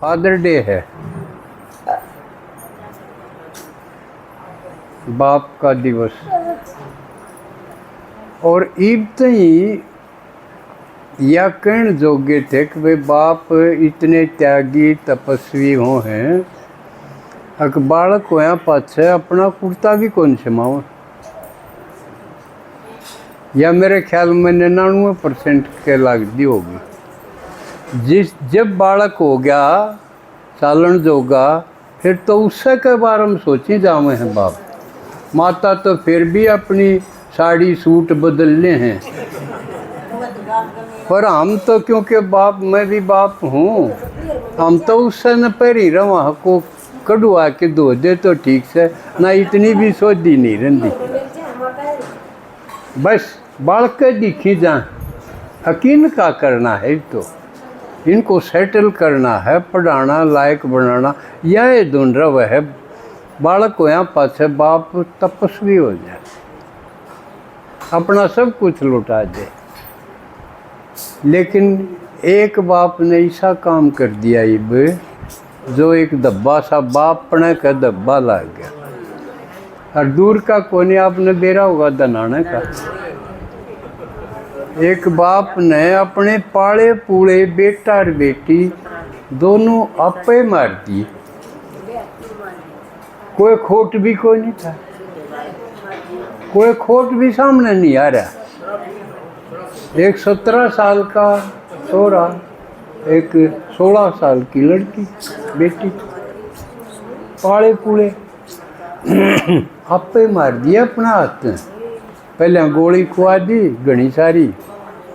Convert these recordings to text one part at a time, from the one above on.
Father day है, बाप का दिवस। और ईब तई या कहण जोगे थे कि वे बाप इतने त्यागी तपस्वी हो हैं, अक बालक होया पाछे अपना कुर्ता भी कौन समाओ। या मेरे ख्याल में 99% के लगती होगी। जब बालक हो गया चालन जोगा, फिर तो उससे के बारे में सोची जावे हैं बाप। माता तो फिर भी अपनी साड़ी सूट बदलने हैं, पर हम तो क्योंकि बाप, मैं भी बाप हूँ, हम तो उससे न पहरी रवा को कड़ुआ के धो दे तो ठीक से, ना इतनी भी सोधी नहीं रही। बस बालक के दिखी जाए, यकीन का करना है, तो इनको सेटल करना है, पढ़ाना, लायक बनाना, यह ढूंढ रहा है। बालक को यहाँ पास बाप तपस्वी हो जाए, अपना सब कुछ लुटा दे। लेकिन एक बाप ने ऐसा काम कर दिया इब, जो एक दब्बा सा बाप पने का दब्बा लग गया। और दूर का कोने आपने बेरा होगा दनाने का। एक बाप ने अपने पाले पूले बेटा और बेटी दोनों आपे मार दिए, कोई खोट भी कोई नहीं था, कोई खोट भी सामने नहीं आ रहा। एक 17 साल का छोरा, एक 16 साल की लड़की बेटी, पाले पूले आपे मार दिया अपना हाथ। पहले गोली खुआ दी घनी सारी,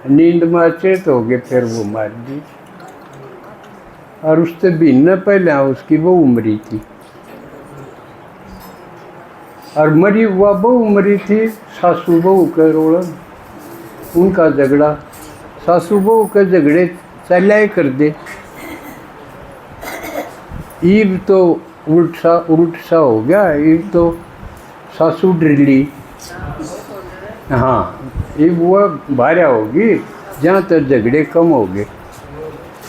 नींद में चेत हो गए, फिर वो मार दी। और उससे भिन्न पहले उसकी बहू मरी थी, और मरी हुआ बहू मरी थी सासू बहू के रोलन, उनका झगड़ा, सासू बहू के झगड़े चलाए कर दे। ईब तो उल्ट सा हो गया, ईब तो सासू डरली। हाँ, ईब वो भार्या होगी जहाँ तक झगड़े कम हो गए।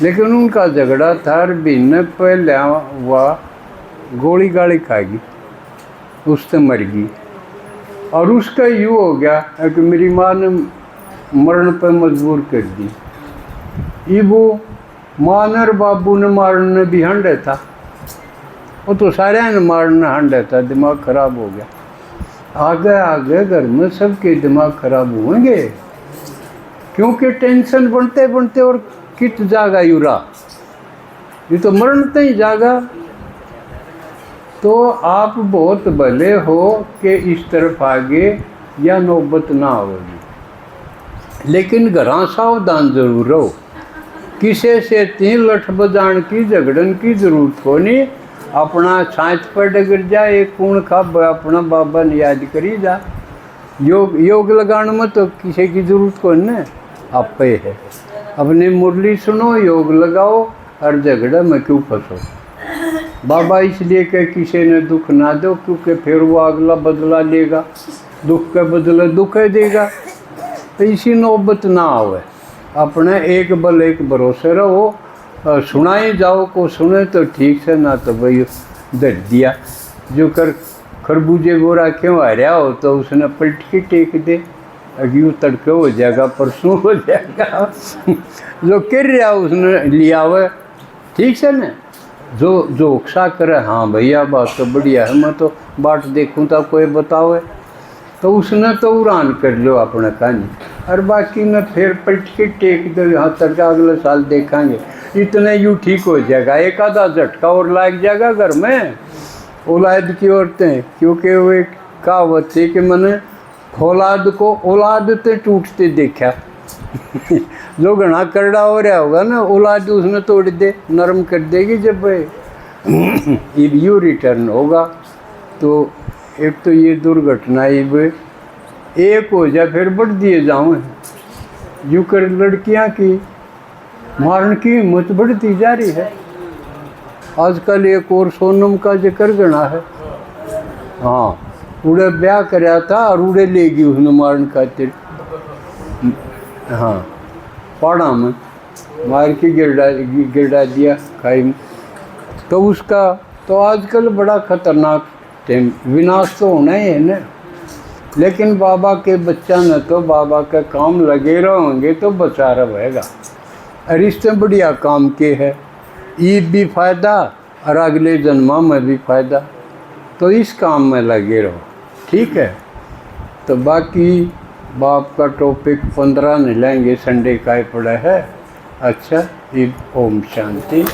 लेकिन उनका झगड़ा था, भिन्न पहले हुआ गोली गाली खाएगी, उससे मर गई। और उसका यूँ हो गया कि मेरी माँ ने मरण पर मजबूर कर दी। ये वो माँ ने और बाबू ने मारने भी हंडे था, वो तो सारे ने मारने हंडे था, दिमाग खराब हो गया। आगे आगे घर में सबके दिमाग खराब होंगे, क्योंकि टेंशन बनते बनते और कित जागा यूरा, ये तो मरण तक जागा। तो आप बहुत भले हो कि इस तरफ आगे या नौबत ना होगी, लेकिन घरा सावधान जरूर रहो। किसी से 3 लठ बजान की झगड़न की जरूरत को नहीं। अपना छाछ पर डगर जा, एक कूण खा अपना बाबा ने याद करी जा। योग लगाने में तो किसी की जरूरत को नहीं, आप पे है। अपनी मुरली सुनो, योग लगाओ, और झगड़े में क्यों फंसो। बाबा इसलिए कि किसी ने दुख ना दो, क्योंकि फिर वो अगला बदला लेगा, दुख के बदले दुख देगा। तो इसी नौबत ना आवे। अपने एक बल एक भरोसे रहो, सुनाई जाओ को सुने तो ठीक से, ना तो भाई दर दिया। जो कर खरबूजे गोरा क्यों आ रहा हो, तो उसने पलट के टेक दे, अग्यू तड़के हो जाएगा, परसों हो जाएगा। जो कर रहा उसने लिया हुआ, ठीक से न। जो जोक्सा करे, हाँ भैया बात तो बढ़िया है, मैं तो बाट देखूँ तो कोई बताओ, तो उसने तो उड़ान कर लो अपने कहानी। और बाकी में फिर पलट के टेक दो, यहाँ तक अगले साल देखेंगे, इतने यूँ ठीक हो जाएगा। एक आधा झटका और लग जाएगा घर में औलाद की औरतें, क्योंकि वो एक कहावत थी कि मैंने औलाद को औलाद ते टूटते देखा। जो घना करड़ा हो रहा होगा ना, औलाद उसने तोड़ दे, नरम कर देगी। जब यू रिटर्न होगा, तो एक तो ये दुर्घटना इब एक हो जाए, फिर बढ़ दिए जाऊँ। यूँ कर लड़कियाँ की मारने की हिम्मत बढ़ती जा रही है। आजकल एक और सोनम का जिक्र गणा है। हाँ, उड़े ब्याह कराया था और उड़े ले गई उसने मारने खातिर। हाँ, पहाड़ा में मार के गिरडा दिया खाई में। तो उसका तो आजकल बड़ा खतरनाक टाइम, विनाश तो होना ही है ना। लेकिन बाबा के बच्चा न तो बाबा का काम लगे रहेंगे तो बचा रहेगा। और इससे बढ़िया काम के है, ये भी फायदा और अगले जन्मा में भी फायदा, तो इस काम में लगे रहो, ठीक है। तो बाकी बाप का टॉपिक 15 नहीं लेंगे, संडे का ही पड़ा है। अच्छा, ओम शांति।